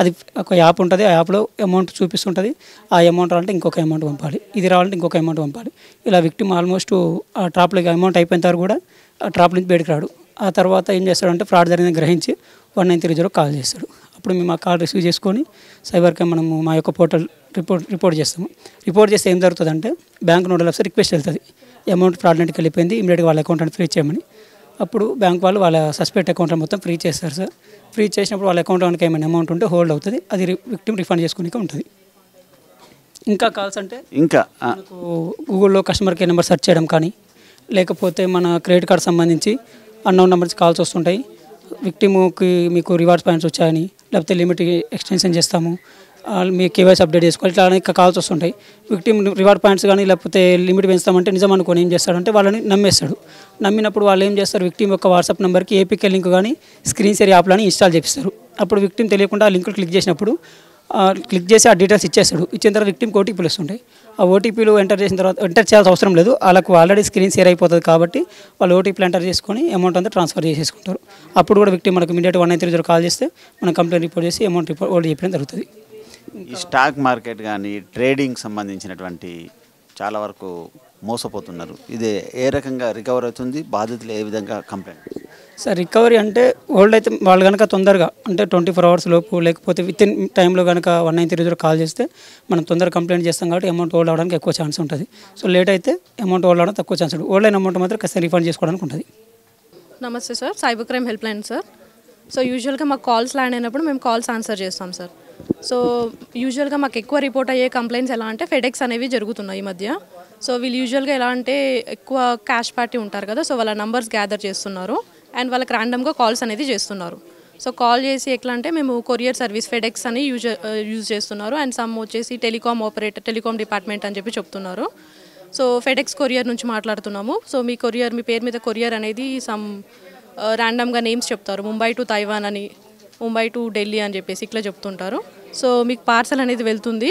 అది ఒక యాప్ ఉంటుంది. ఆ యాప్లో అమౌంట్ చూపిస్తుంటుంది. ఆ అమౌంట్ రావాలంటే ఇంకొక అమౌంట్ పంపాలి, ఇది రావాలంటే ఇంకొక అమౌంట్ పంపాలి. ఇలా విక్టిమ్ ఆల్మోస్ట్ ఆ ట్రాప్లో అమౌంట్ అయిపోయిన తర్వాత కూడా ఆ ట్రాప్ నుంచి బయటకు రాడు. ఆ తర్వాత ఏం చేస్తాడంటే ఫ్రాడ్ జరిగిందని గ్రహించి 1930 కాల్ చేస్తాడు. అప్పుడు మేము ఆ కాల్ రిసీవ్ చేసుకొని సైబర్ క్రైమ్ మనము మా యొక్క పోర్టల్ రిపోర్ట్ చేస్తాము. రిపోర్ట్ చేస్తే ఏం జరుగుతుందంటే బ్యాంక్ నోడల్ ఆఫీసర్ రిక్వెస్ట్ వెళ్తుంది, అమౌంట్ ఫ్రాడ్లెంట్కి వెళ్ళిపోయింది, ఇమీడియట్గా వాళ్ళ అకౌంట్ ఫ్రీ చేయమని. అప్పుడు బ్యాంక్ వాళ్ళు వాళ్ళ సస్పెక్ట్ అకౌంట్ మొత్తం ఫ్రీ చేస్తారు సార్. ఫ్రీ చేసినప్పుడు వాళ్ళ అకౌంట్ కనుక ఏమైనా అమౌంట్ ఉంటే హోల్డ్ అవుతుంది, అది విక్టిమ్ రిఫండ్ చేసుకునే ఉంటుంది. ఇంకా కాల్స్ అంటే ఇంకా మనకు గూగుల్లో కస్టమర్ కేర్ నెంబర్ సెర్చ్ చేయడం కానీ, లేకపోతే మన క్రెడిట్ కార్డ్ సంబంధించి అన్నోన్ నెంబర్స్ కాల్స్ వస్తుంటాయి. విక్టిమ్కి మీకు రివార్డ్స్ పాయింట్స్ వచ్చాయని, లేకపోతే లిమిట్ ఎక్స్టెన్షన్ చేస్తాము, మీ కేవైసీ అప్డేట్ చేసుకోవాలి, ఇట్లా అనేక కాల్స్ వస్తుంటాయి. విక్టిమ్ రివార్డ్ పాయింట్స్ కానీ లేకపోతే లిమిట్ పెంచుతామంటే నిజం అనుకొని ఏం చేస్తాడంటే వాళ్ళని నమ్మేస్తాడు. నమ్మినప్పుడు వాళ్ళు ఏం చేస్తారు, విక్టిమ్ యొక్క వాట్సాప్ నెంబర్కి ఏపీకే లింక్ కానీ స్క్రీన్ షేర్ యాప్లని ఇన్స్టాల్ చేపిస్తారు. అప్పుడు విక్టిమ్ తెలియకుండా ఆ లింక్ క్లిక్ చేసినప్పుడు క్లిక్ చేసి ఆ డీటెయిల్స్ ఇచ్చేస్తాడు. ఇచ్చిన తర్వాత విక్టిమ్కి ఓటీపీలు వస్తుంటాయి. ఆ ఓటీపీలు ఎంటర్ చేసిన తర్వాత ఎంటర్ చేయాల్సిన అవసరం లేదు, వాళ్ళకు ఆల్రెడీ స్క్రీన్ షేర్ అయిపోతుంది కాబట్టి వాళ్ళు ఓటీపీలు ఎంటర్ చేసుకొని అమౌంట్ అంతా ట్రాన్స్ఫర్ చేసేసుకుంటారు. అప్పుడు కూడా విక్టిమ్ మనకు ఇమీడియట్ 1930 కాల్ చేస్తే మనం కంప్లైంట్ రిపోర్ట్ చేసి అమౌంట్ ఓల్డ్ చెప్పడం జరుగుతుంది. ఈ స్టాక్ మార్కెట్ కానీ ట్రేడింగ్ సంబంధించినటువంటి చాలా వరకు మోసపోతున్నారు. ఇది ఏ రకంగా రికవర్ అవుతుంది, బాధితులు ఏ విధంగా కంప్లైంట్? సార్ రికవరీ అంటే ఓల్డ్ అయితే వాళ్ళు కనుక తొందరగా అంటే 24 hours లోపు లేకపోతే విత్ ఇన్ టైంలో కనుక 1930 కాల్ చేస్తే మనం తొందరగా కంప్లైంట్ చేస్తాం కాబట్టి అమౌంట్ ఓల్డ్ అవడానికి ఎక్కువ ఛాన్స్ ఉంటుంది. సో లేట్ అయితే అమౌంట్ ఓల్డ్ అవడానికి తక్కువ ఛాన్స్ ఉంటుంది. ఓల్డ్ అయిన అమౌంట్ మాత్రం ఖచ్చితంగా రిఫండ్ చేసుకోవడానికి ఉంటుంది. నమస్తే sir, cyber crime help line sir. So యూజువల్గా మాకు కాల్స్ ల్యాండ్ అయినప్పుడు మేము కాల్స్ ఆన్సర్ చేస్తాం సార్. సో యూజువల్గా మాకు ఎక్కువ రిపోర్ట్ అయ్యే కంప్లైంట్స్ ఎలా అంటే ఫెడెక్స్ అనేవి జరుగుతున్నాయి ఈ మధ్య. సో వీళ్ళు యూజువల్గా ఎలా అంటే ఎక్కువ క్యాష్ పార్టీ ఉంటారు కదా, సో వాళ్ళ నంబర్స్ గ్యాదర్ చేస్తున్నారు అండ్ వాళ్ళకి ర్యాండమ్గా కాల్స్ అనేది చేస్తున్నారు. సో కాల్ చేసి ఎట్లా అంటే మేము కొరియర్ సర్వీస్ ఫెడెక్స్ అని యూజ్ చేస్తున్నారు అండ్ సమ్ వచ్చేసి టెలికామ్ డిపార్ట్మెంట్ అని చెప్పి చెప్తున్నారు. సో ఫెడెక్స్ కొరియర్ నుంచి మాట్లాడుతున్నాము. సో మీ పేరు మీద కొరియర్ అనేది సమ్ ర్యాండమ్గా నేమ్స్ చెప్తారు, ముంబై టు తైవాన్ అని, ముంబై టు ఢిల్లీ అని చెప్పేసి ఇట్లా చెప్తుంటారు. సో మీకు పార్సల్ అనేది వెళ్తుంది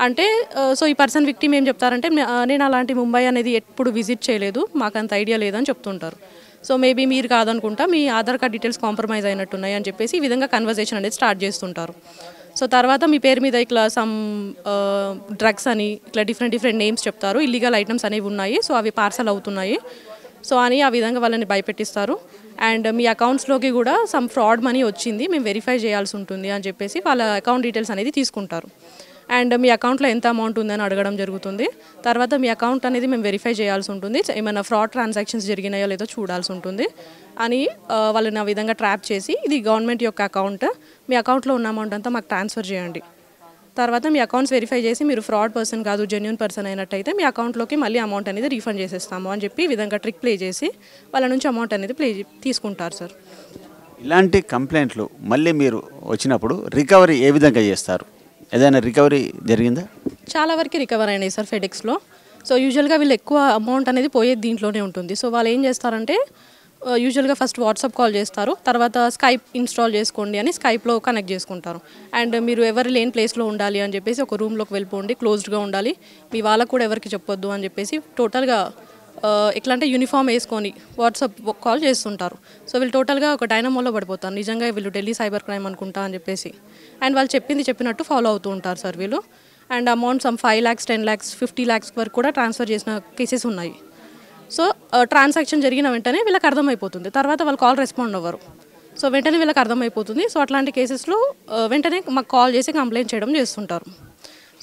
అంటే సో ఈ పర్సన్ విక్టిమ్ ఏం చెప్తారంటే నేను అలాంటి ముంబై అనేది ఎప్పుడు విజిట్ చేయలేదు, మాకు అంత ఐడియా లేదని చెప్తుంటారు. సో మేబీ మీరు కాదనుకుంటా మీ ఆధార్ కార్డ్ డీటెయిల్స్ కాంప్రమైజ్ అయినట్టున్నాయి అని చెప్పేసి ఈ విధంగా కన్వర్జేషన్ అనేది స్టార్ట్ చేస్తుంటారు. సో తర్వాత మీ పేరు మీద ఇట్లా సమ్ డ్రగ్స్ అని ఇట్లా డిఫరెంట్ నేమ్స్ చెప్తారు, ఇల్లీగల్ ఐటమ్స్ అనేవి ఉన్నాయి, సో అవి పార్సల్ అవుతున్నాయి సో అని ఆ విధంగా వాళ్ళని భయపెట్టిస్తారు. అండ్ మీ అకౌంట్స్లోకి కూడా సమ్ ఫ్రాడ్ మనీ వచ్చింది, మేము వెరిఫై చేయాల్సి ఉంటుంది అని చెప్పేసి వాళ్ళ అకౌంట్ డీటెయిల్స్ అనేది తీసుకుంటారు. అండ్ మీ అకౌంట్లో ఎంత అమౌంట్ ఉందని అడగడం జరుగుతుంది. తర్వాత మీ అకౌంట్ అనేది మేము వెరిఫై చేయాల్సి ఉంటుంది, ఏమైనా ఫ్రాడ్ ట్రాన్సాక్షన్స్ జరిగినాయో లేదో చూడాల్సి ఉంటుంది అని వాళ్ళని ఆ విధంగా ట్రాప్ చేసి ఇది గవర్నమెంట్ యొక్క అకౌంట్, మీ అకౌంట్లో ఉన్న అమౌంట్ అంతా మాకు ట్రాన్స్ఫర్ చేయండి, తర్వాత మీ అకౌంట్స్ వెరిఫై చేసి మీరు ఫ్రాడ్ పర్సన్ కాదు జెన్యూన్ పర్సన్ అయినట్టయితే మీ అకౌంట్లోకి మళ్ళీ అమౌంట్ అనేది రీఫండ్ చేసేస్తాము అని చెప్పి ఈ విధంగా ట్రిక్ ప్లే చేసి వాళ్ళ నుంచి అమౌంట్ అనేది తీసుకుంటారు సార్. ఇలాంటి కంప్లైంట్లు మళ్ళీ మీరు వచ్చినప్పుడు రికవరీ ఏ విధంగా చేస్తారు? ఏదైనా రికవరీ జరిగిందా? చాలా వరకు రికవర్ అయినాయి సార్ ఫెడెక్స్లో. సో యూజువల్గా వీళ్ళు ఎక్కువ అమౌంట్ అనేది పోయేది దీంట్లోనే ఉంటుంది. సో వాళ్ళు ఏం చేస్తారంటే యూజువల్గా ఫస్ట్ వాట్సాప్ కాల్ చేస్తారు, తర్వాత స్కైప్ ఇన్స్టాల్ చేసుకోండి అని స్కైప్లో కనెక్ట్ చేసుకుంటారు. అండ్ మీరు ఎవరు లేని ప్లేస్లో ఉండాలి అని చెప్పేసి ఒక రూమ్లోకి వెళ్ళిపోండి, క్లోజ్డ్గా ఉండాలి, మీ వాళ్ళకు కూడా ఎవరికి చెప్పొద్దు అని చెప్పేసి టోటల్గా ఎట్లా అంటే యూనిఫామ్ వేసుకొని వాట్సాప్ కాల్ చేస్తుంటారు. సో వీళ్ళు టోటల్గా ఒక డైనమోలో పడిపోతారు, నిజంగా వీళ్ళు ఢిల్లీ సైబర్ క్రైమ్ అనుకుంటా అని చెప్పేసి. అండ్ వాళ్ళు చెప్పినట్టు ఫాలో అవుతూ ఉంటారు సార్ వీళ్ళు. And amount some 5 lakhs 10 lakhs 50 lakhs వరకు కూడా ట్రాన్స్ఫర్ చేసిన కేసెస్ ఉన్నాయి. సో ట్రాన్సాక్షన్ జరిగిన వెంటనే వీళ్ళకి అర్థమైపోతుంది, తర్వాత వాళ్ళు కాల్ రెస్పాండ్ అవ్వరు, సో వెంటనే వీళ్ళకి అర్థమైపోతుంది. సో అట్లాంటి కేసెస్లో వెంటనే మాకు కాల్ చేసి కంప్లైంట్ చేయడం చేస్తుంటారు.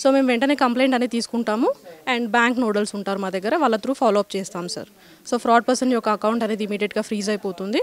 సో మేము వెంటనే కంప్లైంట్ అనేది తీసుకుంటాము అండ్ బ్యాంక్ నోడల్స్ ఉంటారు మా దగ్గర, వాళ్ళ త్రూ ఫాలో అప్ చేస్తాం సార్. సో ఫ్రాడ్ పర్సన్ యొక్క అకౌంట్ అనేది ఇమీడియట్గా ఫ్రీజ్ అయిపోతుంది.